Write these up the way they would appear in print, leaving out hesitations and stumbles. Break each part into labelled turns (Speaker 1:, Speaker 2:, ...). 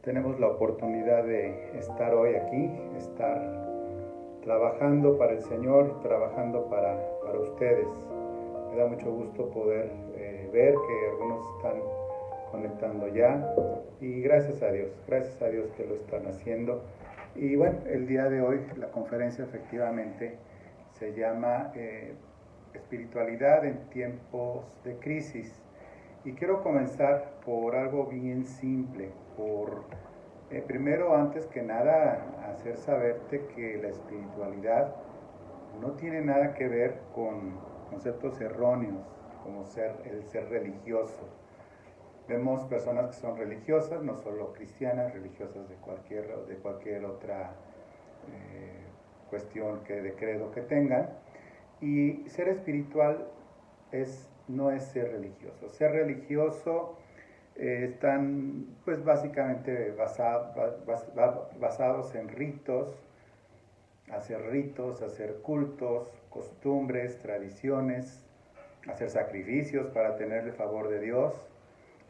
Speaker 1: tenemos la oportunidad de estar hoy aquí, estar trabajando para el Señor y trabajando para ustedes. Me da mucho gusto poder ver que algunos están conectando ya y gracias a Dios que lo están haciendo. Y bueno, el día de hoy la conferencia efectivamente se llama Espiritualidad en tiempos de crisis. Y quiero comenzar por algo bien simple, primero, antes que nada, hacer saberte que la espiritualidad no tiene nada que ver con conceptos erróneos, como el ser religioso. Vemos personas que son religiosas, no solo cristianas, religiosas de cualquier otra cuestión de credo que tengan. Y ser espiritual no es ser religioso. Ser religioso están pues básicamente basados en ritos, hacer cultos, costumbres, tradiciones, hacer sacrificios para tener el favor de Dios.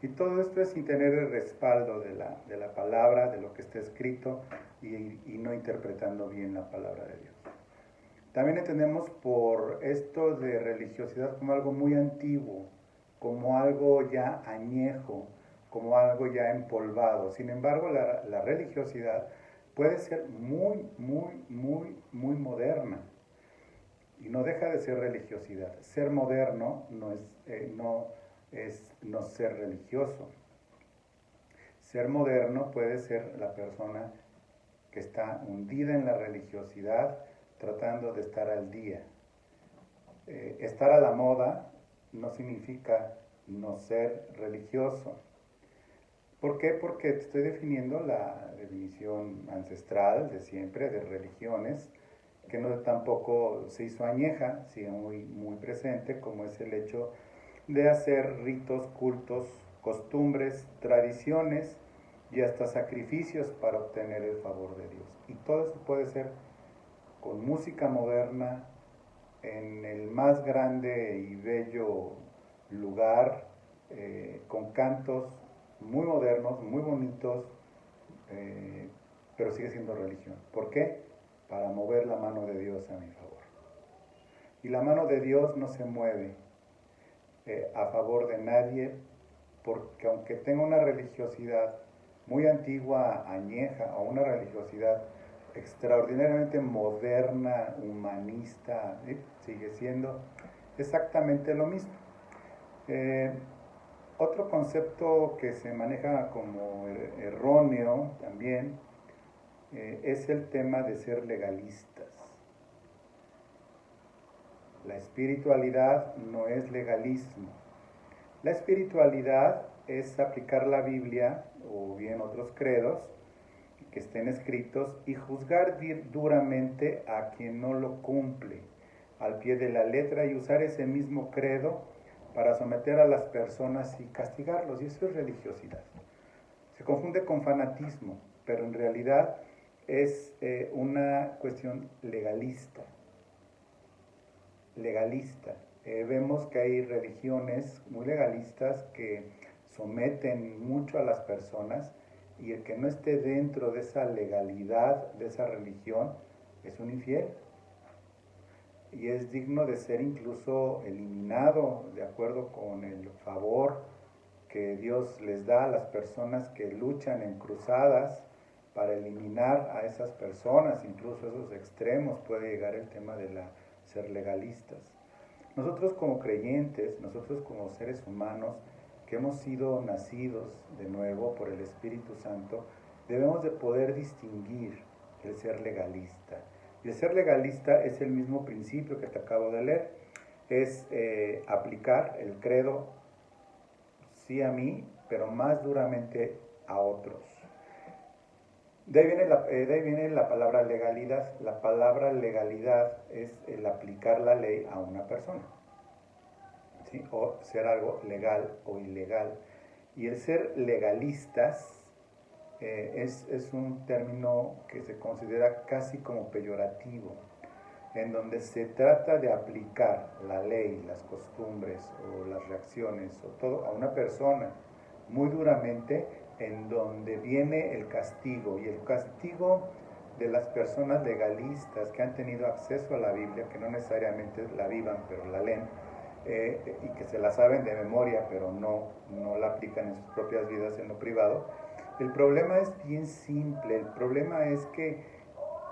Speaker 1: Y todo esto es sin tener el respaldo de la palabra, de lo que está escrito y no interpretando bien la palabra de Dios. También entendemos por esto de religiosidad como algo muy antiguo, como algo ya añejo, como algo ya empolvado. Sin embargo, la religiosidad puede ser muy moderna y no deja de ser religiosidad. Ser moderno no es no ser religioso. Ser moderno puede ser la persona que está hundida en la religiosidad, tratando de estar al día. Estar a la moda no significa no ser religioso. ¿Por qué? Porque estoy definiendo la definición ancestral de siempre de religiones, que no tampoco se hizo añeja, sigue muy presente, como es el hecho de hacer ritos, cultos, costumbres, tradiciones y hasta sacrificios para obtener el favor de Dios. Y todo eso puede ser con música moderna, en el más grande y bello lugar, con cantos muy modernos, muy bonitos, pero sigue siendo religión. ¿Por qué? Para mover la mano de Dios a mi favor. Y la mano de Dios no se mueve a favor de nadie, porque aunque tenga una religiosidad muy antigua, añeja, o una religiosidad extraordinariamente moderna, humanista, sigue siendo exactamente lo mismo. Otro concepto que se maneja como erróneo también es el tema de ser legalistas. La espiritualidad no es legalismo. La espiritualidad es aplicar la Biblia o bien otros credos que estén escritos y juzgar duramente a quien no lo cumple al pie de la letra y usar ese mismo credo para someter a las personas y castigarlos. Y eso es religiosidad. Se confunde con fanatismo, pero en realidad es una cuestión legalista. Vemos que hay religiones muy legalistas que someten mucho a las personas y el que no esté dentro de esa legalidad, de esa religión, es un infiel. Y es digno de ser incluso eliminado de acuerdo con el favor que Dios les da a las personas que luchan en cruzadas para eliminar a esas personas, incluso a esos extremos puede llegar el tema de ser legalistas. Nosotros como creyentes, nosotros como seres humanos que hemos sido nacidos de nuevo por el Espíritu Santo, debemos de poder distinguir el ser legalista. Y el ser legalista es el mismo principio que te acabo de leer, es aplicar el credo sí a mí, pero más duramente a otros. De ahí viene la palabra legalidad. La palabra legalidad es el aplicar la ley a una persona, ¿sí? O ser algo legal o ilegal. Y el ser legalistas es un término que se considera casi como peyorativo, en donde se trata de aplicar la ley, las costumbres o las reacciones o todo a una persona muy duramente en donde viene el castigo, y el castigo de las personas legalistas que han tenido acceso a la Biblia, que no necesariamente la vivan, pero la leen, y que se la saben de memoria, pero no la aplican en sus propias vidas en lo privado. El problema es bien simple, el problema es que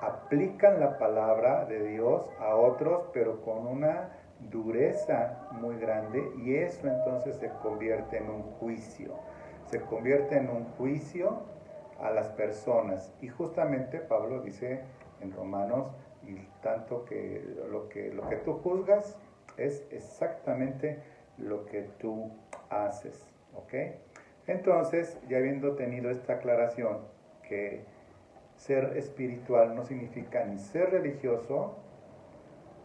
Speaker 1: aplican la palabra de Dios a otros, pero con una dureza muy grande, y eso entonces se convierte en un juicio. Se convierte en un juicio a las personas. Y justamente Pablo dice en Romanos, y tanto que lo que tú juzgas es exactamente lo que tú haces, ¿ok? Entonces, ya habiendo tenido esta aclaración, que ser espiritual no significa ni ser religioso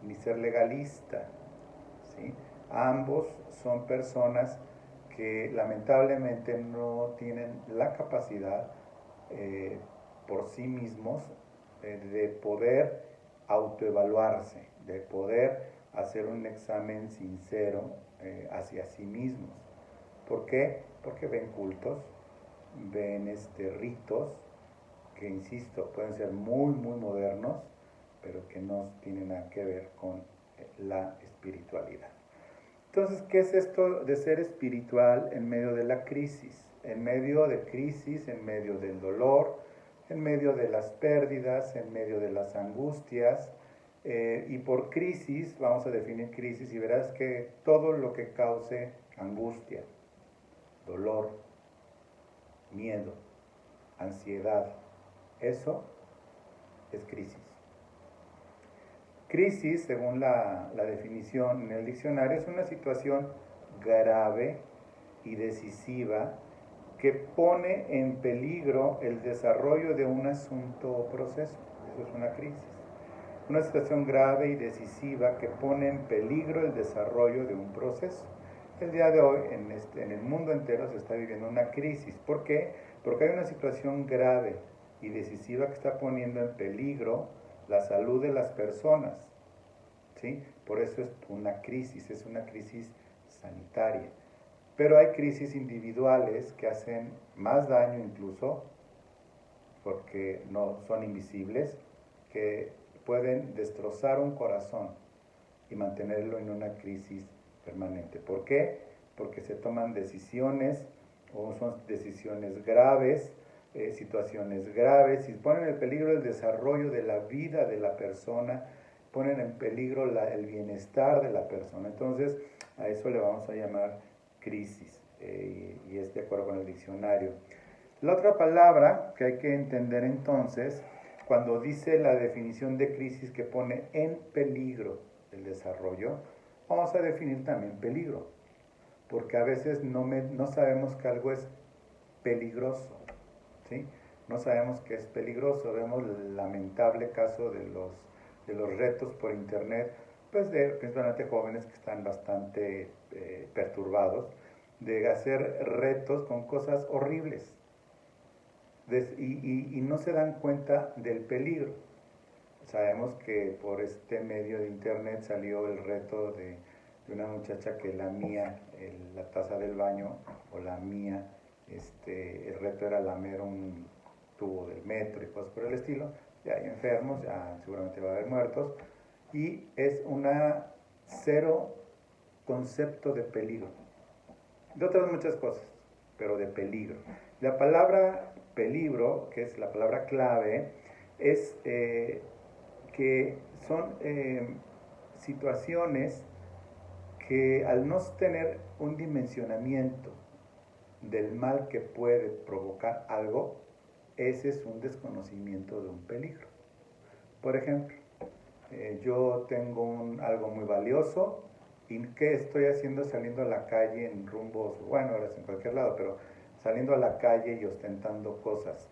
Speaker 1: ni ser legalista, ¿sí? Ambos son personas que lamentablemente no tienen la capacidad por sí mismos de poder autoevaluarse, de poder hacer un examen sincero hacia sí mismos. ¿Por qué? Porque ven cultos, ven ritos que, insisto, pueden ser muy, muy modernos, pero que no tienen nada que ver con la espiritualidad. Entonces, ¿qué es esto de ser espiritual en medio de la crisis? En medio de crisis, en medio del dolor, en medio de las pérdidas, en medio de las angustias. Y por crisis, vamos a definir crisis, y verás que todo lo que cause angustia, dolor, miedo, ansiedad, eso es crisis. Crisis, según la definición en el diccionario, es una situación grave y decisiva que pone en peligro el desarrollo de un asunto o proceso. Eso es una crisis. Una situación grave y decisiva que pone en peligro el desarrollo de un proceso. El día de hoy, en el mundo entero, se está viviendo una crisis. ¿Por qué? Porque hay una situación grave y decisiva que está poniendo en peligro la salud de las personas, ¿sí? Por eso es una crisis sanitaria. Pero hay crisis individuales que hacen más daño incluso, porque no son invisibles, que pueden destrozar un corazón y mantenerlo en una crisis permanente. ¿Por qué? Porque se toman decisiones, o son decisiones graves, situaciones graves, y ponen en peligro el desarrollo de la vida de la persona, ponen en peligro el bienestar de la persona. Entonces, a eso le vamos a llamar crisis, y es de acuerdo con el diccionario. La otra palabra que hay que entender entonces, cuando dice la definición de crisis que pone en peligro el desarrollo, vamos a definir también peligro, porque a veces no sabemos que algo es peligroso, ¿sí? No sabemos que es peligroso. Vemos el lamentable caso de los retos por internet, pues principalmente jóvenes que están bastante perturbados, de hacer retos con cosas horribles, y no se dan cuenta del peligro. Sabemos que por este medio de internet salió el reto de una muchacha que lamía la taza del baño, o lamía, el reto era lamer un tubo del metro y cosas por el estilo. Ya hay enfermos, ya seguramente va a haber muertos, y es una cero concepto de peligro, de otras muchas cosas, pero de peligro. La palabra peligro, que es la palabra clave, es que son situaciones que, al no tener un dimensionamiento del mal que puede provocar algo, ese es un desconocimiento de un peligro. Por ejemplo, yo tengo algo muy valioso, y ¿qué estoy haciendo saliendo a la calle en rumbos, bueno, ahora es en cualquier lado, pero saliendo a la calle y ostentando cosas?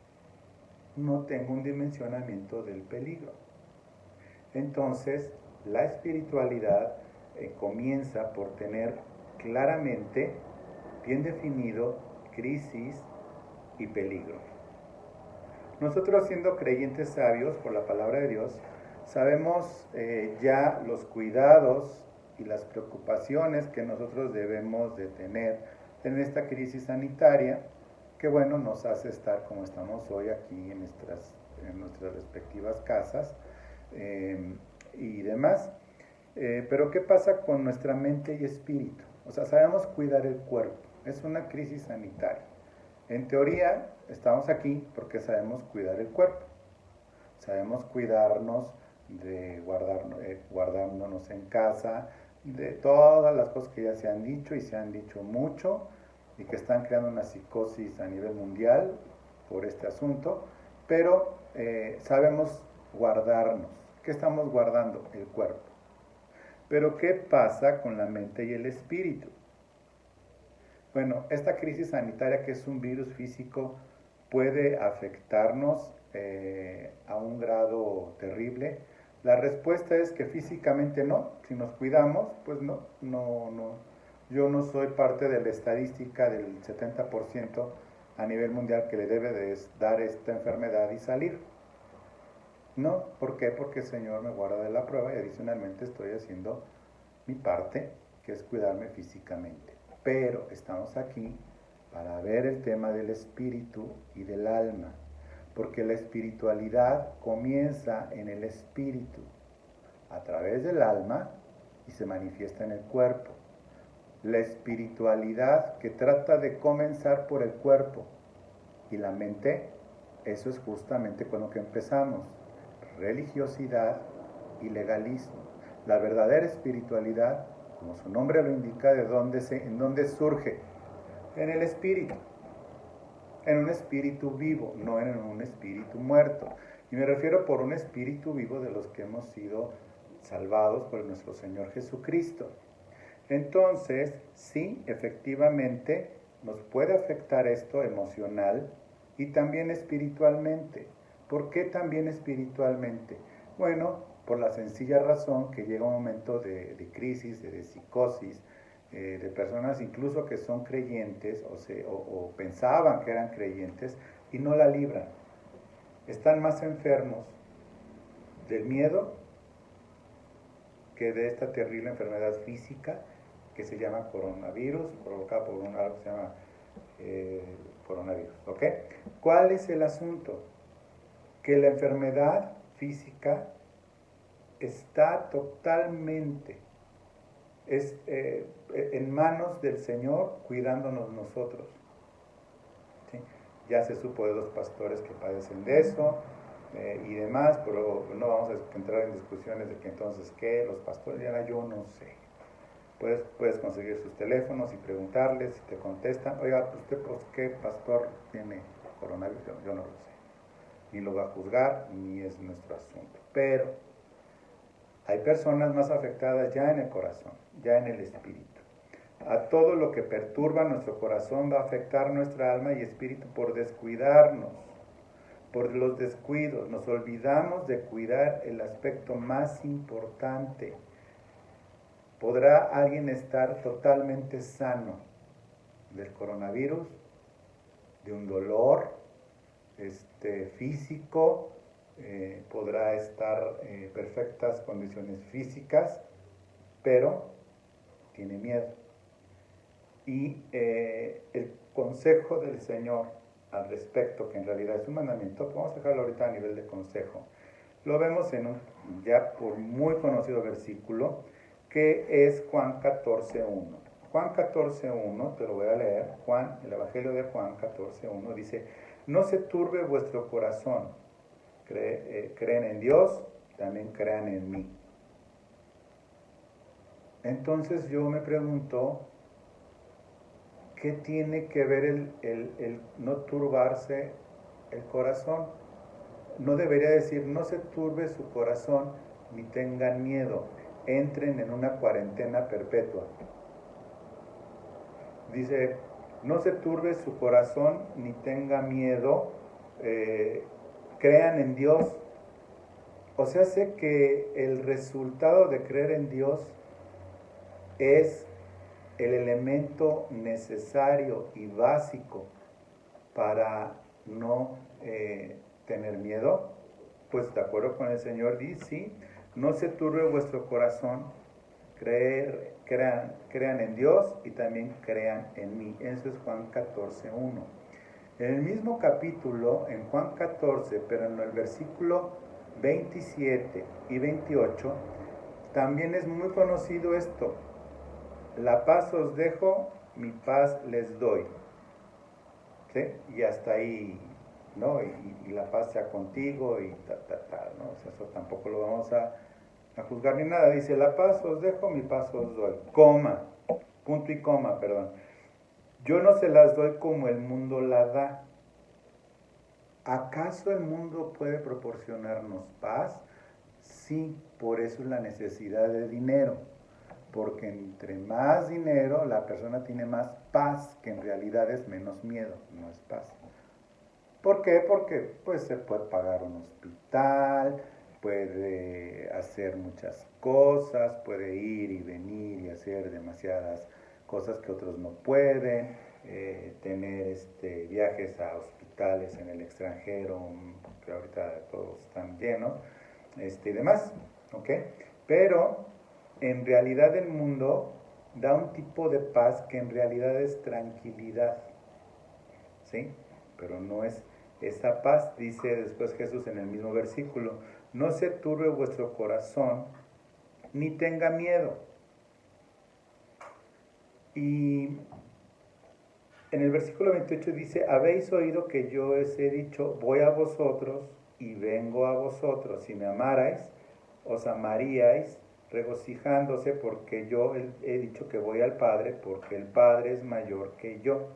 Speaker 1: No tengo un dimensionamiento del peligro. Entonces, la espiritualidad comienza por tener claramente, bien definido, crisis y peligro. Nosotros, siendo creyentes sabios por la palabra de Dios, sabemos ya los cuidados y las preocupaciones que nosotros debemos de tener en esta crisis sanitaria, que bueno, nos hace estar como estamos hoy aquí en nuestras respectivas casas y demás. Pero ¿qué pasa con nuestra mente y espíritu? O sea, sabemos cuidar el cuerpo, es una crisis sanitaria. En teoría, estamos aquí porque sabemos cuidar el cuerpo, sabemos cuidarnos de guardándonos en casa, de todas las cosas que ya se han dicho y se han dicho mucho y que están creando una psicosis a nivel mundial por este asunto, pero sabemos guardarnos. ¿Qué estamos guardando? El cuerpo. Pero ¿qué pasa con la mente y el espíritu? Bueno, esta crisis sanitaria, que es un virus físico, puede afectarnos a un grado terrible. La respuesta es que físicamente no. Si nos cuidamos, pues no. Yo no soy parte de la estadística del 70% a nivel mundial que le debe de dar esta enfermedad y salir. No, ¿por qué? Porque el Señor me guarda de la prueba y adicionalmente estoy haciendo mi parte, que es cuidarme físicamente. Pero estamos aquí para ver el tema del espíritu y del alma, porque la espiritualidad comienza en el espíritu, a través del alma, y se manifiesta en el cuerpo. La espiritualidad que trata de comenzar por el cuerpo y la mente, eso es justamente con lo que empezamos. Religiosidad y legalismo. La verdadera espiritualidad, como su nombre lo indica, ¿en dónde surge? En el espíritu. En un espíritu vivo, no en un espíritu muerto. Y me refiero por un espíritu vivo de los que hemos sido salvados por nuestro Señor Jesucristo. Entonces, sí, efectivamente, nos puede afectar esto emocional y también espiritualmente. ¿Por qué también espiritualmente? Bueno, por la sencilla razón que llega un momento de crisis, de psicosis, de personas incluso que son creyentes o pensaban que eran creyentes y no la libran. Están más enfermos del miedo que de esta terrible enfermedad física que se llama coronavirus, provocada por algo que se llama coronavirus. ¿Ok? ¿Cuál es el asunto? Que la enfermedad física está totalmente en manos del Señor, cuidándonos nosotros. ¿Sí? Ya se supo de 2 pastores que padecen de eso y demás, pero no vamos a entrar en discusiones de que entonces qué, los pastores, ya yo no sé. Puedes conseguir sus teléfonos y preguntarles si te contestan, oiga, ¿usted pues qué pastor tiene coronavirus? Yo no lo sé. Ni lo va a juzgar, ni es nuestro asunto. Pero hay personas más afectadas ya en el corazón, ya en el espíritu. A todo lo que perturba nuestro corazón va a afectar nuestra alma y espíritu por descuidarnos, por los descuidos. Nos olvidamos de cuidar el aspecto más importante. ¿Podrá alguien estar totalmente sano del coronavirus, de un dolor físico? Podrá estar en perfectas condiciones físicas, pero tiene miedo. Y el consejo del Señor al respecto, que en realidad es un mandamiento, vamos a dejarlo ahorita a nivel de consejo, lo vemos en un ya por muy conocido versículo, que es Juan 14:1. Juan 14:1, te lo voy a leer, el Evangelio de Juan 14:1 dice: no se turbe vuestro corazón, creen en Dios, también crean en mí. Entonces yo me pregunto, ¿qué tiene que ver el no turbarse el corazón? No debería decir, no se turbe su corazón ni tengan miedo, entren en una cuarentena perpetua. Dice, no se turbe su corazón ni tenga miedo, crean en Dios. O sea, sé que el resultado de creer en Dios es el elemento necesario y básico para no tener miedo. Pues de acuerdo con el Señor dice, sí, no se turbe vuestro corazón, crean en Dios y también crean en mí. Eso es Juan 14:1. En el mismo capítulo, en Juan 14, pero en el versículo 27 y 28, también es muy conocido esto. La paz os dejo, mi paz les doy. ¿Sí? Y hasta ahí, ¿no? Y la paz sea contigo y ¿no? O sea, eso tampoco lo vamos a juzgar ni nada. Dice, la paz os dejo, mi paz os doy. Coma, punto y coma, perdón. Yo no se las doy como el mundo la da. ¿Acaso el mundo puede proporcionarnos paz? Sí, por eso es la necesidad de dinero. Porque entre más dinero, la persona tiene más paz, que en realidad es menos miedo, no es paz. ¿Por qué? Porque pues se puede pagar un hospital, puede hacer muchas cosas, puede ir y venir y hacer demasiadas cosas que otros no pueden, tener viajes a hospitales en el extranjero, que ahorita todos están llenos, y demás, ¿ok? Pero en realidad el mundo da un tipo de paz que en realidad es tranquilidad, ¿sí? Pero no es esa paz, dice después Jesús en el mismo versículo, no se turbe vuestro corazón, ni tenga miedo. Y en el versículo 28 dice, habéis oído que yo os he dicho, voy a vosotros y vengo a vosotros. Si me amarais, os amaríais regocijándose porque yo he dicho que voy al Padre, porque el Padre es mayor que yo.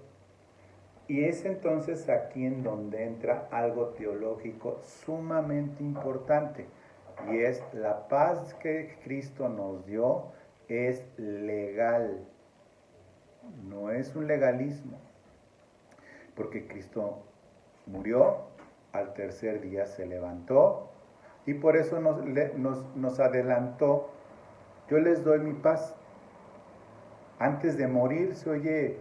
Speaker 1: Y es entonces aquí en donde entra algo teológico sumamente importante, y es la paz que Cristo nos dio es legal, no es un legalismo, porque Cristo murió, al tercer día se levantó, y por eso nos adelantó, yo les doy mi paz. Antes de morir se oye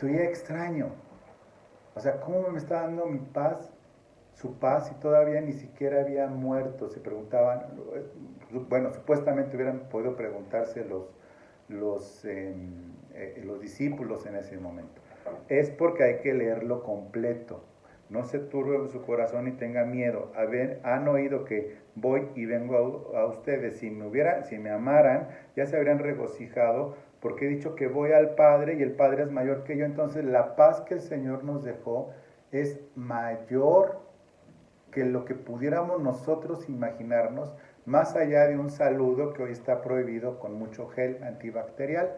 Speaker 1: extraño. O sea, ¿cómo me está dando mi paz, su paz, y todavía ni siquiera había muerto? Se preguntaban, bueno, supuestamente hubieran podido preguntarse los discípulos en ese momento. Es porque hay que leerlo completo. No se turbe su corazón y tenga miedo. Han oído que voy y vengo a ustedes. Si me amaran, ya se habrían regocijado, porque he dicho que voy al Padre y el Padre es mayor que yo. Entonces la paz que el Señor nos dejó es mayor que lo que pudiéramos nosotros imaginarnos, más allá de un saludo que hoy está prohibido con mucho gel antibacterial.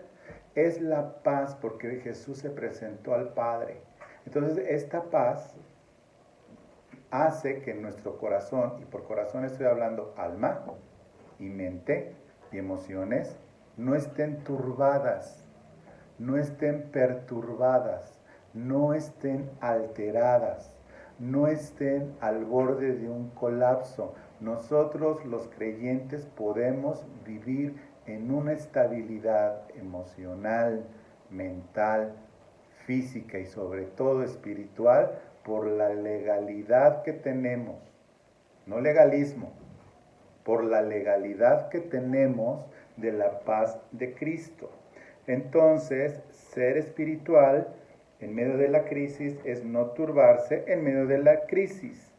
Speaker 1: Es la paz porque Jesús se presentó al Padre. Entonces esta paz hace que nuestro corazón, y por corazón estoy hablando alma y mente y emociones, no estén turbadas, no estén perturbadas, no estén alteradas, no estén al borde de un colapso. Nosotros los creyentes podemos vivir en una estabilidad emocional, mental, física y sobre todo espiritual por la legalidad que tenemos, no legalismo, por la legalidad que tenemos de la paz de Cristo. Entonces, ser espiritual en medio de la crisis es no turbarse en medio de la crisis,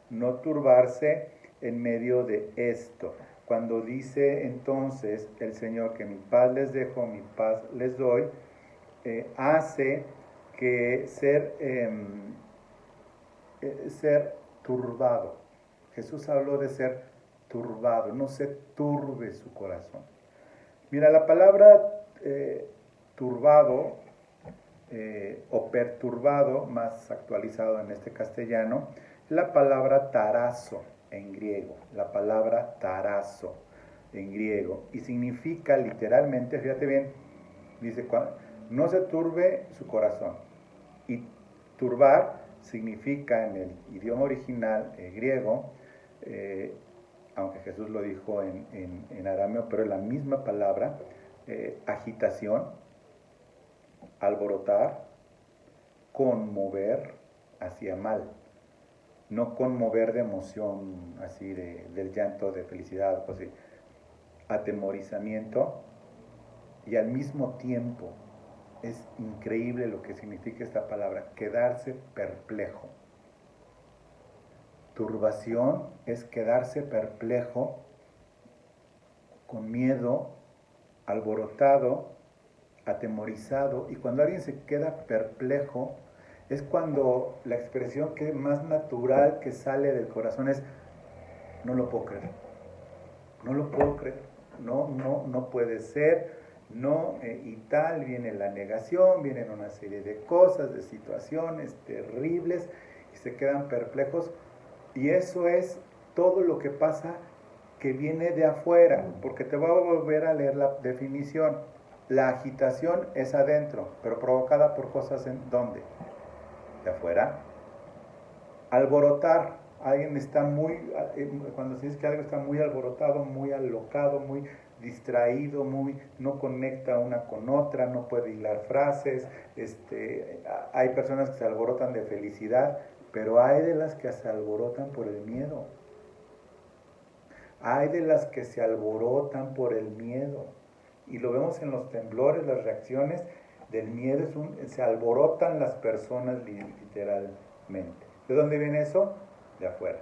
Speaker 1: no turbarse en medio de esto. Cuando dice entonces el Señor que mi paz les dejo, mi paz les doy, hace que ser turbado. Jesús habló de ser turbado, no se turbe su corazón. Mira, la palabra turbado o perturbado, más actualizado en este castellano, es la palabra tarazo en griego, la palabra tarazo en griego, y significa literalmente, fíjate bien, dice, no se turbe su corazón, y turbar significa en el idioma original griego, aunque Jesús lo dijo en arameo, pero es la misma palabra, agitación, alborotar, conmover hacia mal, no conmover de emoción, así del llanto, de felicidad, o así, atemorizamiento, y al mismo tiempo Es increíble lo que significa esta palabra, quedarse perplejo. Turbación es quedarse perplejo, con miedo, alborotado, atemorizado. Y cuando alguien se queda perplejo, es cuando la expresión que más natural que sale del corazón es: no lo puedo creer, no lo puedo creer, no puede ser, no, y tal, viene la negación, vienen una serie de cosas, de situaciones terribles, y se quedan perplejos, y eso es todo lo que pasa que viene de afuera, porque te voy a volver a leer la definición. La agitación es adentro, pero provocada por cosas en ¿dónde? De afuera. Alborotar, alguien está muy, cuando se dice que algo está muy alborotado, muy alocado, muy distraído, no conecta una con otra, no puede hilar frases, hay personas que se alborotan de felicidad, pero hay de las que se alborotan por el miedo. Hay de las que se alborotan por el miedo. Y lo vemos en los temblores, las reacciones del miedo, se alborotan las personas literalmente. ¿De dónde viene eso? De afuera.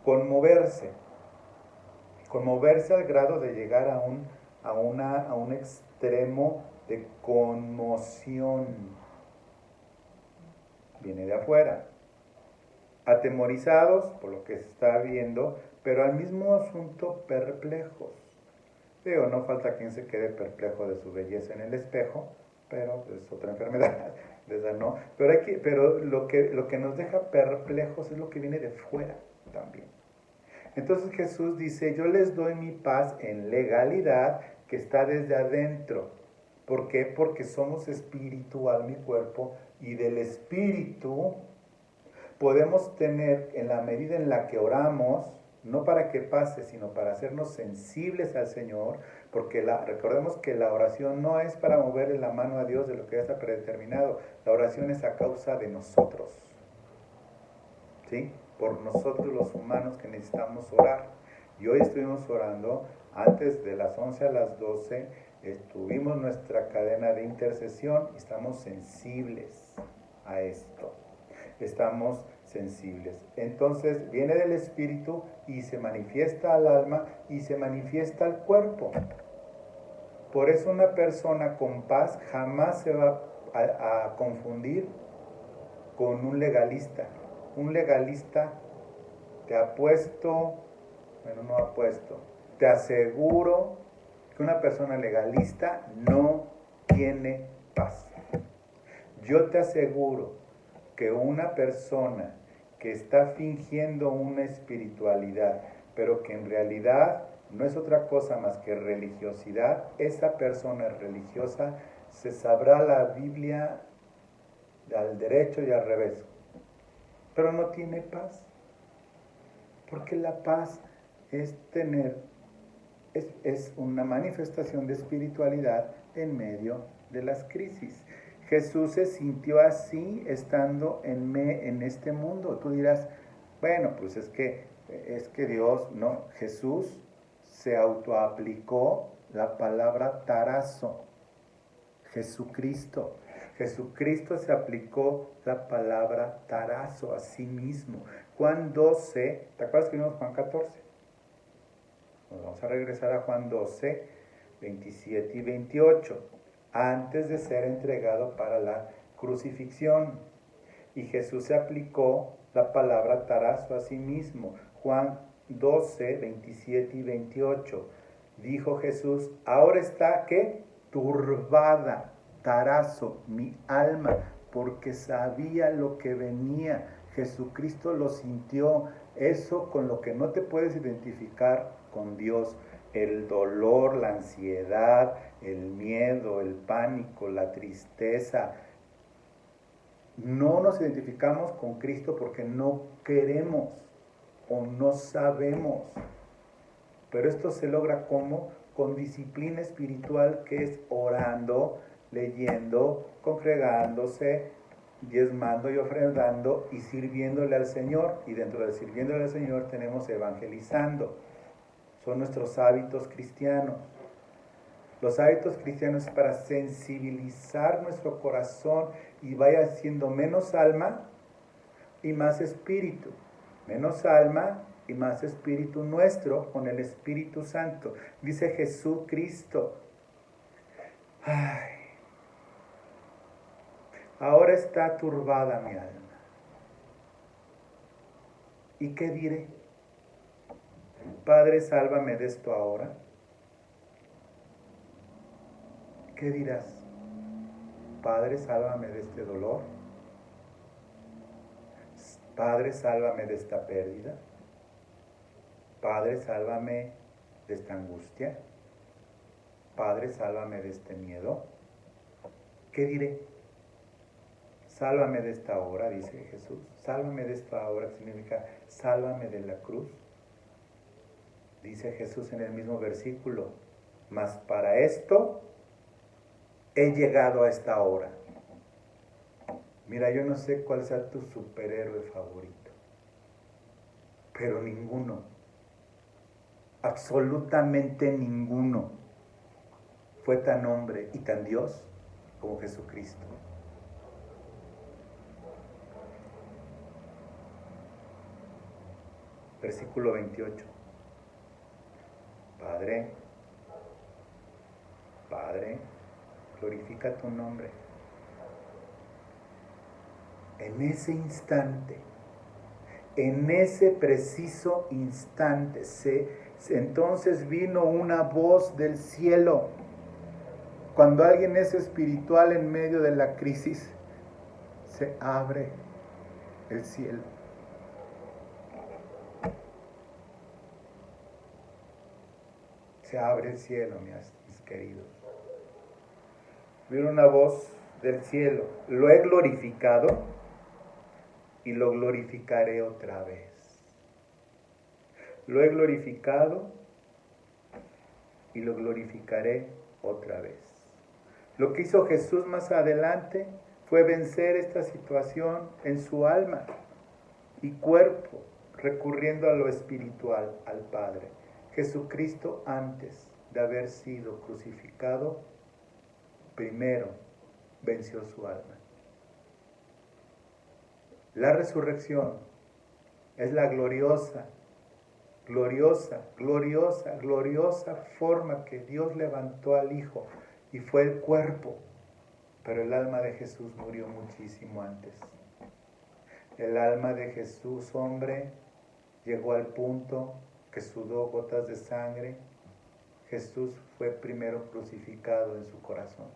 Speaker 1: Conmoverse. Conmoverse al grado de llegar a un extremo de conmoción. Viene de afuera. Atemorizados por lo que se está viendo, pero al mismo asunto perplejos. Digo, no falta quien se quede perplejo de su belleza en el espejo, pero es otra enfermedad, esa no. Pero lo que nos deja perplejos es lo que viene de fuera también. Entonces Jesús dice: yo les doy mi paz en legalidad que está desde adentro. ¿Por qué? Porque somos espiritual, mi cuerpo, y del espíritu podemos tener, en la medida en la que oramos, no para que pase, sino para hacernos sensibles al Señor, porque recordemos que la oración no es para moverle la mano a Dios de lo que ya está predeterminado. La oración es a causa de nosotros, ¿sí? Por nosotros los humanos que necesitamos orar. Y hoy estuvimos orando, antes de las 11 a las 12, tuvimos nuestra cadena de intercesión y estamos sensibles a esto. Estamos sensibles. Entonces viene del espíritu y se manifiesta al alma y se manifiesta al cuerpo. Por eso una persona con paz jamás se va a confundir con un legalista. Un legalista, te aseguro que una persona legalista no tiene paz. Yo te aseguro que una persona que está fingiendo una espiritualidad, pero que en realidad no es otra cosa más que religiosidad, esa persona religiosa se sabrá la Biblia al derecho y al revés, pero no tiene paz, porque la paz es una manifestación de espiritualidad en medio de las crisis. Jesús se sintió así estando en este mundo. Tú dirás, bueno, pues es que Dios, no, Jesús se autoaplicó la palabra tarazo. Jesucristo se aplicó la palabra tarazo a sí mismo. Juan 12, ¿te acuerdas que vimos Juan 14? Nos vamos a regresar a Juan 12, 27 y 28. Antes de ser entregado para la crucifixión. Y Jesús se aplicó la palabra tarazo a sí mismo. Juan 12, 27 y 28. Dijo Jesús: ahora está, ¿qué? Turbada, tarazo, mi alma, porque sabía lo que venía. Jesucristo lo sintió. Eso con lo que no te puedes identificar con Dios. El dolor, la ansiedad, el miedo, el pánico, la tristeza. No nos identificamos con Cristo porque no queremos o no sabemos. Pero esto se logra ¿cómo? Con disciplina espiritual, que es orando, leyendo, congregándose, diezmando y ofrendando y sirviéndole al Señor. Y dentro de sirviéndole al Señor tenemos evangelizando. Son nuestros hábitos cristianos. Los hábitos cristianos es para sensibilizar nuestro corazón y vaya siendo menos alma y más espíritu. Menos alma y más espíritu nuestro con el Espíritu Santo. Dice Jesucristo. Ay, ahora está turbada mi alma. ¿Y qué diré? Padre, sálvame de esto ahora. ¿Qué dirás? Padre, sálvame de este dolor. Padre, sálvame de esta pérdida. Padre, sálvame de esta angustia. Padre, sálvame de este miedo. ¿Qué diré? Sálvame de esta hora, dice Jesús. Sálvame de esta hora, que significa sálvame de la cruz. Dice Jesús en el mismo versículo, mas para esto he llegado a esta hora. Mira, yo no sé cuál sea tu superhéroe favorito, pero ninguno, absolutamente ninguno, fue tan hombre y tan Dios como Jesucristo. Versículo 28. Padre, glorifica tu nombre. En ese instante, en ese preciso instante, entonces vino una voz del cielo. Cuando alguien es espiritual en medio de la crisis, se abre el cielo. Se abre el cielo, mis queridos. Vino una voz del cielo. Lo he glorificado y lo glorificaré otra vez. Lo he glorificado y lo glorificaré otra vez. Lo que hizo Jesús más adelante fue vencer esta situación en su alma y cuerpo, recurriendo a lo espiritual, al Padre. Jesucristo, antes de haber sido crucificado, primero venció su alma. La resurrección es la gloriosa forma que Dios levantó al Hijo, y fue el cuerpo, pero el alma de Jesús murió muchísimo antes. El alma de Jesús, hombre, llegó al punto que sudó gotas de sangre. Jesús fue primero crucificado en su corazón.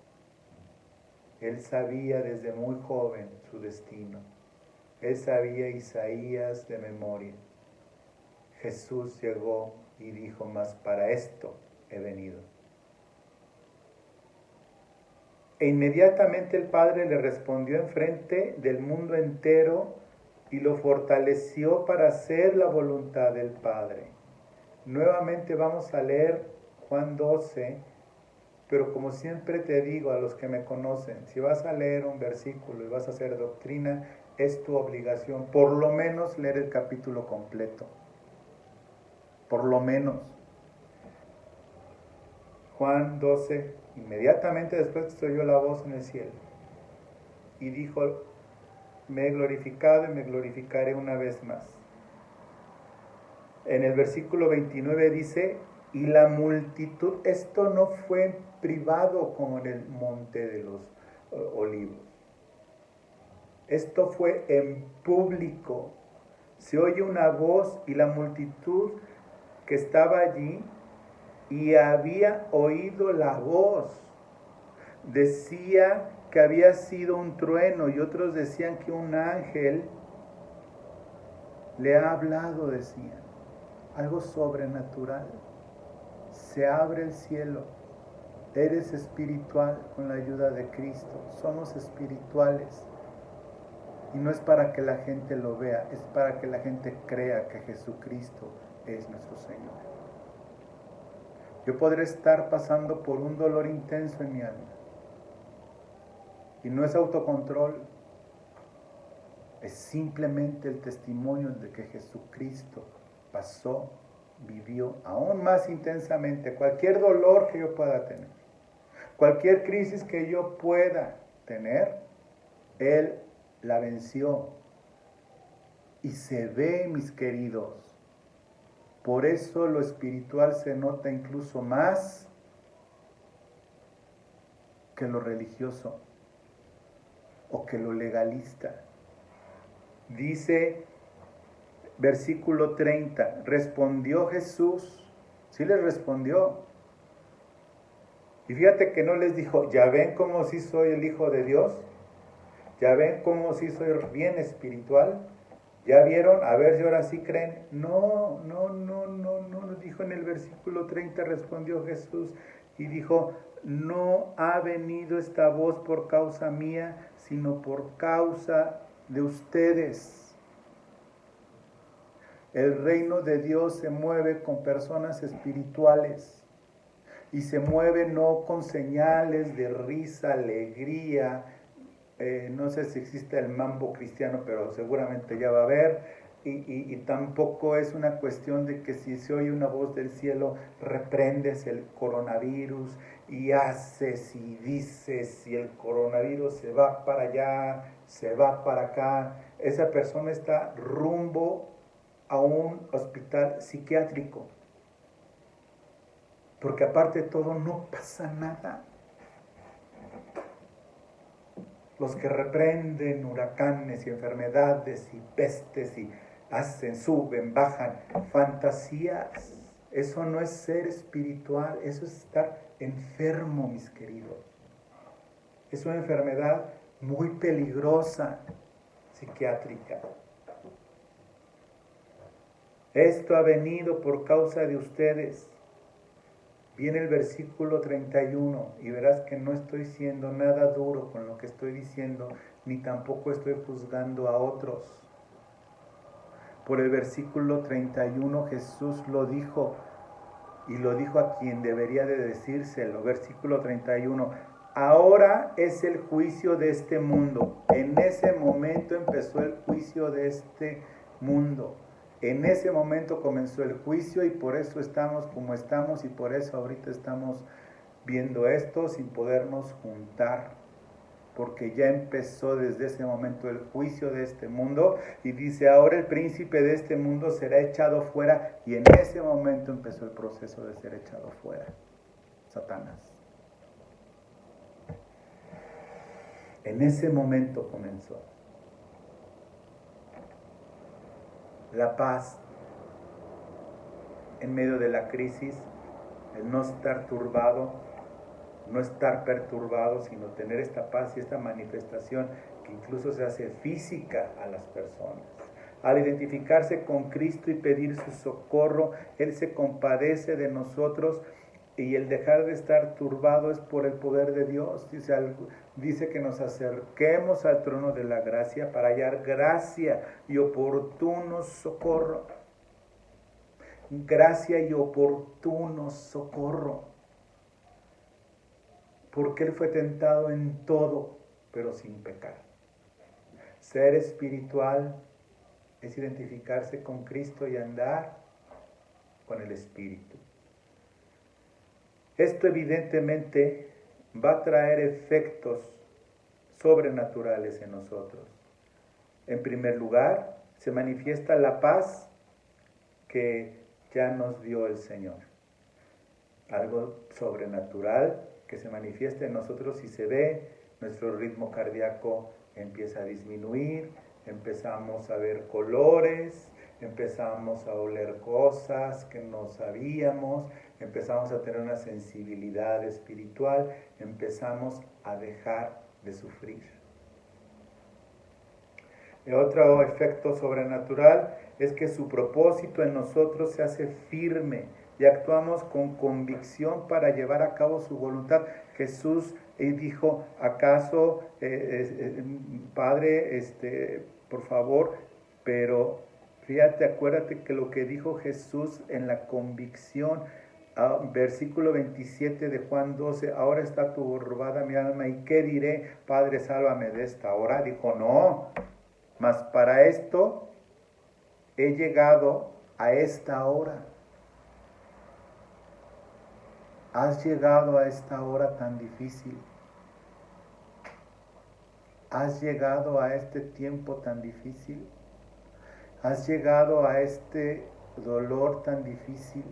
Speaker 1: Él sabía desde muy joven su destino. Él sabía Isaías de memoria. Jesús llegó y dijo, mas para esto he venido. E inmediatamente el Padre le respondió enfrente del mundo entero y lo fortaleció para hacer la voluntad del Padre. Nuevamente vamos a leer Juan 12, pero como siempre te digo a los que me conocen, si vas a leer un versículo y vas a hacer doctrina, es tu obligación por lo menos leer el capítulo completo. Por lo menos. Juan 12, inmediatamente después se oyó la voz en el cielo y dijo, me he glorificado y me glorificaré una vez más. En el versículo 29 dice, y la multitud, esto no fue privado como en el monte de los olivos. Esto fue en público. Se oye una voz y la multitud que estaba allí y había oído la voz decía que había sido un trueno y otros decían que un ángel le ha hablado, decían. Algo sobrenatural. Se abre el cielo. Eres espiritual con la ayuda de Cristo. Somos espirituales. Y no es para que la gente lo vea, es para que la gente crea que Jesucristo es nuestro Señor. Yo podré estar pasando por un dolor intenso en mi alma. Y no es autocontrol. Es simplemente el testimonio de que Jesucristo pasó, vivió aún más intensamente cualquier dolor que yo pueda tener. Cualquier crisis que yo pueda tener, Él la venció. Y se ve, mis queridos. Por eso lo espiritual se nota incluso más que lo religioso o que lo legalista. Dice versículo 30, respondió Jesús, sí les respondió. Y fíjate que no les dijo, ya ven cómo sí soy el Hijo de Dios, ya ven cómo sí soy bien espiritual, ya vieron, a ver si ahora sí creen. No, dijo en el versículo 30, respondió Jesús y dijo, no ha venido esta voz por causa mía, sino por causa de ustedes. El reino de Dios se mueve con personas espirituales y se mueve no con señales de risa, alegría. No sé si existe el mambo cristiano, pero seguramente ya va a haber. Y tampoco es una cuestión de que si se oye una voz del cielo, reprendes el coronavirus y haces y dices y el coronavirus se va para allá, se va para acá. Esa persona está rumbo a un hospital psiquiátrico. Porque aparte de todo no pasa nada. Los que reprenden huracanes y enfermedades y pestes y hacen, suben, bajan, fantasías. Eso no es ser espiritual, eso es estar enfermo, mis queridos. Es una enfermedad muy peligrosa, psiquiátrica. Esto ha venido por causa de ustedes. Viene el versículo 31 y verás que no estoy siendo nada duro con lo que estoy diciendo, ni tampoco estoy juzgando a otros. Por el versículo 31 Jesús lo dijo, y lo dijo a quien debería de decírselo. Versículo 31, ahora es el juicio de este mundo. En ese momento empezó el juicio de este mundo. En ese momento comenzó el juicio y por eso estamos como estamos y por eso ahorita estamos viendo esto sin podernos juntar. Porque ya empezó desde ese momento el juicio de este mundo y dice, ahora el príncipe de este mundo será echado fuera, y en ese momento empezó el proceso de ser echado fuera, Satanás. En ese momento comenzó. La paz en medio de la crisis, el no estar turbado, no estar perturbado, sino tener esta paz y esta manifestación que incluso se hace física a las personas. Al identificarse con Cristo y pedir su socorro, Él se compadece de nosotros, y el dejar de estar turbado es por el poder de Dios. Dice que nos acerquemos al trono de la gracia para hallar gracia y oportuno socorro. Gracia y oportuno socorro. Porque Él fue tentado en todo, pero sin pecar. Ser espiritual es identificarse con Cristo y andar con el Espíritu. Esto evidentemente va a traer efectos sobrenaturales en nosotros. En primer lugar, se manifiesta la paz que ya nos dio el Señor. Algo sobrenatural que se manifiesta en nosotros y se ve, nuestro ritmo cardíaco empieza a disminuir, empezamos a ver colores, empezamos a oler cosas que no sabíamos, empezamos a tener una sensibilidad espiritual, empezamos a dejar de sufrir. El otro efecto sobrenatural es que su propósito en nosotros se hace firme y actuamos con convicción para llevar a cabo su voluntad. Jesús dijo, ¿acaso, Padre, por favor? Pero fíjate, acuérdate que lo que dijo Jesús en la convicción, versículo 27 de Juan 12, ahora está turbada mi alma, ¿y qué diré? Padre, sálvame de esta hora. Dijo, no, mas para esto he llegado a esta hora. Has llegado a esta hora tan difícil. Has llegado a este tiempo tan difícil. Has llegado a este dolor tan difícil.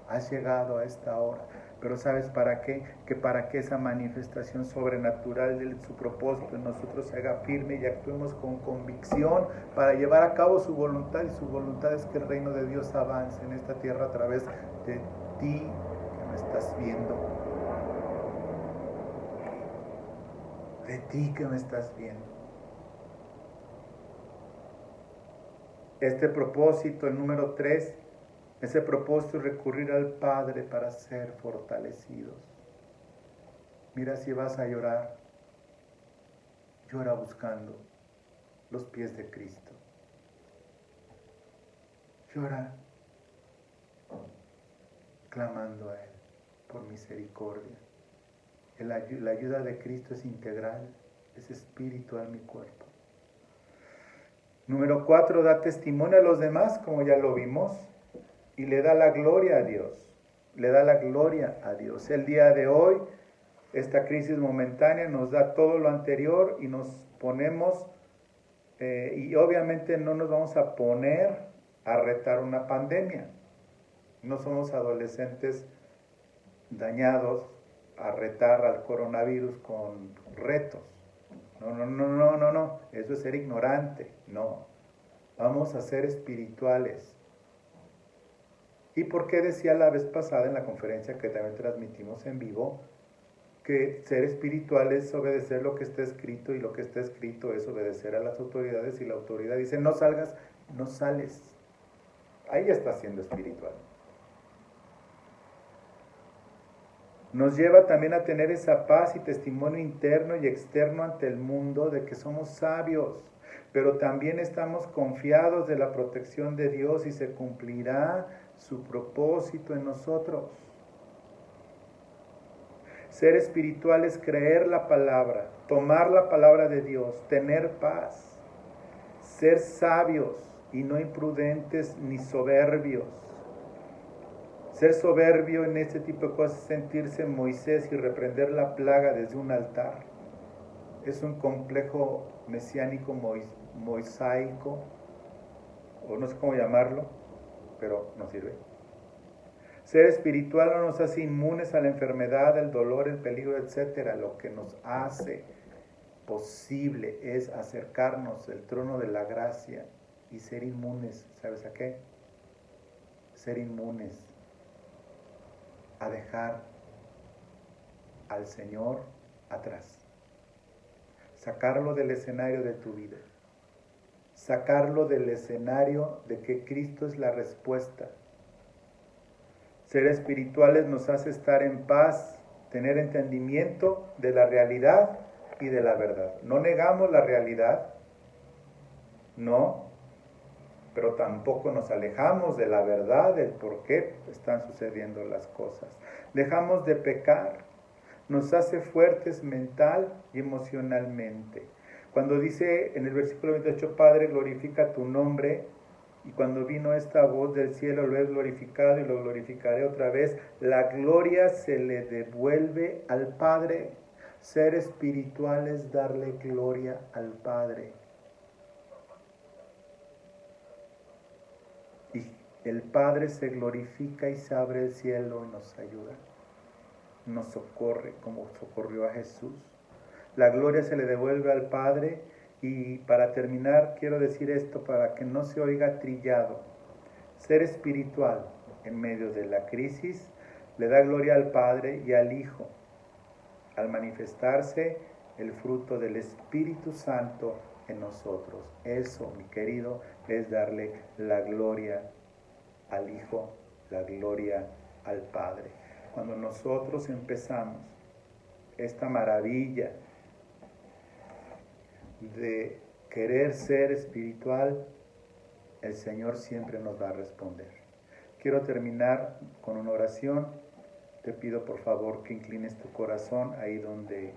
Speaker 1: Has llegado a esta hora. Pero ¿sabes para qué? Que para que esa manifestación sobrenatural de su propósito en nosotros se haga firme y actuemos con convicción para llevar a cabo su voluntad. Y su voluntad es que el reino de Dios avance en esta tierra a través de ti que me estás viendo. De ti que me estás viendo. Este propósito, el número 3, ese propósito es recurrir al Padre para ser fortalecidos. Mira, si vas a llorar, llora buscando los pies de Cristo. Llora clamando a Él por misericordia. La ayuda de Cristo es integral, es espiritual mi cuerpo. Número 4, da testimonio a los demás, como ya lo vimos, y le da la gloria a Dios. Le da la gloria a Dios. El día de hoy, esta crisis momentánea nos da todo lo anterior y nos ponemos, y obviamente no nos vamos a poner a retar una pandemia. No somos adolescentes dañados a retar al coronavirus con retos. No. Eso es ser ignorante. No. Vamos a ser espirituales. ¿Y por qué decía la vez pasada en la conferencia que también transmitimos en vivo que ser espiritual es obedecer lo que está escrito y lo que está escrito es obedecer a las autoridades y la autoridad dice no salgas, no sales? Ahí está siendo espiritual. Nos lleva también a tener esa paz y testimonio interno y externo ante el mundo de que somos sabios, pero también estamos confiados de la protección de Dios y se cumplirá su propósito en nosotros. Ser espiritual es creer la palabra, tomar la palabra de Dios, tener paz, ser sabios y no imprudentes ni soberbios. Ser soberbio en este tipo de cosas es sentirse Moisés y reprender la plaga desde un altar. Es un complejo mesiánico mosaico, o no sé cómo llamarlo, pero no sirve. Ser espiritual no nos hace inmunes a la enfermedad, el dolor, el peligro, etc. Lo que nos hace posible es acercarnos al trono de la gracia y ser inmunes. ¿Sabes a qué? Ser inmunes a dejar al Señor atrás. Sacarlo del escenario de tu vida. Sacarlo del escenario de que Cristo es la respuesta. Ser espirituales nos hace estar en paz, tener entendimiento de la realidad y de la verdad. No negamos la realidad, no, pero tampoco nos alejamos de la verdad, del por qué están sucediendo las cosas. Dejamos de pecar, nos hace fuertes mental y emocionalmente. Cuando dice en el versículo 28, Padre, glorifica tu nombre, y cuando vino esta voz del cielo, lo he glorificado y lo glorificaré otra vez, la gloria se le devuelve al Padre. Ser espiritual es darle gloria al Padre. Y el Padre se glorifica y se abre el cielo y nos ayuda, nos socorre como socorrió a Jesús. La gloria se le devuelve al Padre. Y para terminar quiero decir esto para que no se oiga trillado. Ser espiritual en medio de la crisis le da gloria al Padre y al Hijo al manifestarse el fruto del Espíritu Santo en nosotros. Eso, mi querido, es darle la gloria al Hijo, la gloria al Padre. Cuando nosotros empezamos esta maravilla de querer ser espiritual, el Señor siempre nos va a responder. Quiero terminar con una oración. Te pido por favor que inclines tu corazón ahí donde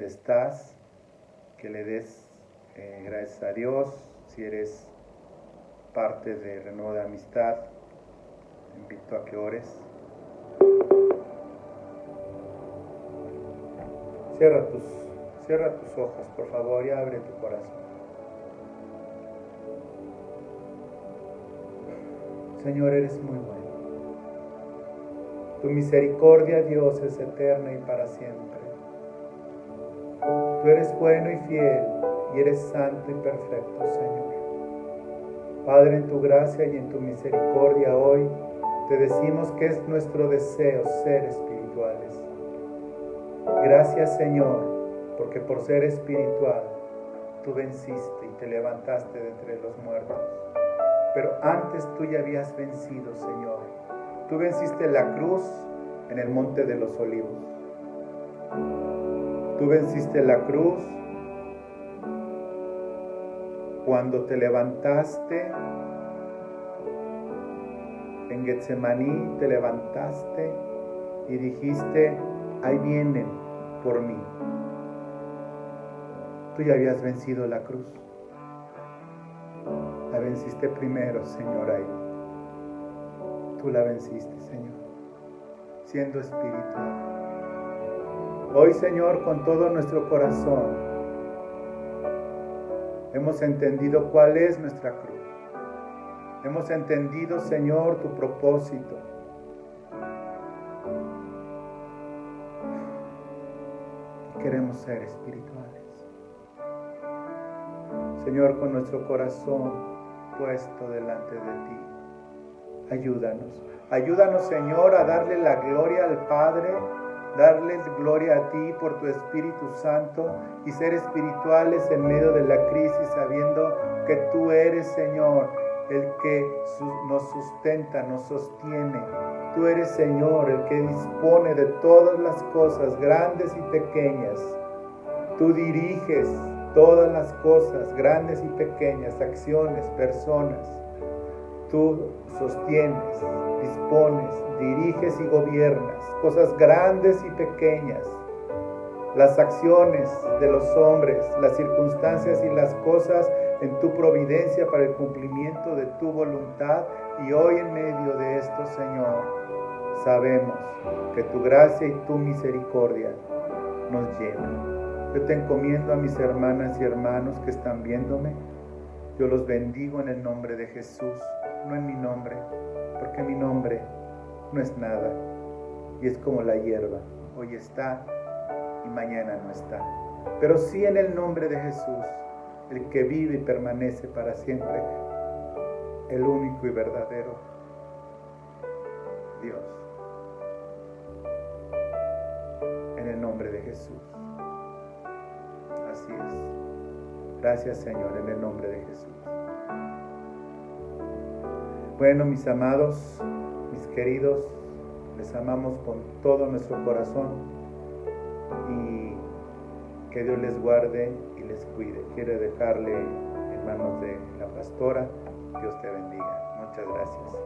Speaker 1: estás, que le des gracias a Dios. Si eres parte de Renuevo de Amistad, te invito a que ores. Cierra tus ojos, por favor, y abre tu corazón. Señor, eres muy bueno. Tu misericordia, Dios, es eterna y para siempre. Tú eres bueno y fiel, y eres santo y perfecto, Señor. Padre, en tu gracia y en tu misericordia hoy, te decimos que es nuestro deseo ser espirituales. Gracias, Señor, porque por ser espiritual, tú venciste y te levantaste de entre los muertos. Pero antes tú ya habías vencido, Señor. Tú venciste la cruz en el Monte de los Olivos. Tú venciste la cruz cuando te levantaste en Getsemaní, te levantaste y dijiste, ahí vienen por mí. Tú ya habías vencido la cruz. La venciste primero, Señor, ahí. Tú la venciste, Señor, siendo espiritual. Hoy, Señor, con todo nuestro corazón, hemos entendido cuál es nuestra cruz. Hemos entendido, Señor, tu propósito. Y queremos ser espirituales. Señor, con nuestro corazón puesto delante de ti, ayúdanos. Ayúdanos, Señor, a darle la gloria al Padre, darles gloria a ti por tu Espíritu Santo y ser espirituales en medio de la crisis, sabiendo que tú eres, Señor, el que nos sustenta, nos sostiene. Tú eres, Señor, el que dispone de todas las cosas, grandes y pequeñas. Tú diriges todas las cosas, grandes y pequeñas, acciones, personas. Tú sostienes, dispones, diriges y gobiernas cosas grandes y pequeñas. Las acciones de los hombres, las circunstancias y las cosas en tu providencia para el cumplimiento de tu voluntad. Y hoy en medio de esto, Señor, sabemos que tu gracia y tu misericordia nos llenan. Yo te encomiendo a mis hermanas y hermanos que están viéndome. Yo los bendigo en el nombre de Jesús, no en mi nombre, porque mi nombre no es nada y es como la hierba, hoy está y mañana no está. Pero sí en el nombre de Jesús, el que vive y permanece para siempre, el único y verdadero Dios. En el nombre de Jesús. Así es. Gracias, Señor, en el nombre de Jesús. Bueno, mis amados, mis queridos, les amamos con todo nuestro corazón y que Dios les guarde y les cuide. Quiero dejarle en manos de la pastora. Dios te bendiga. Muchas gracias.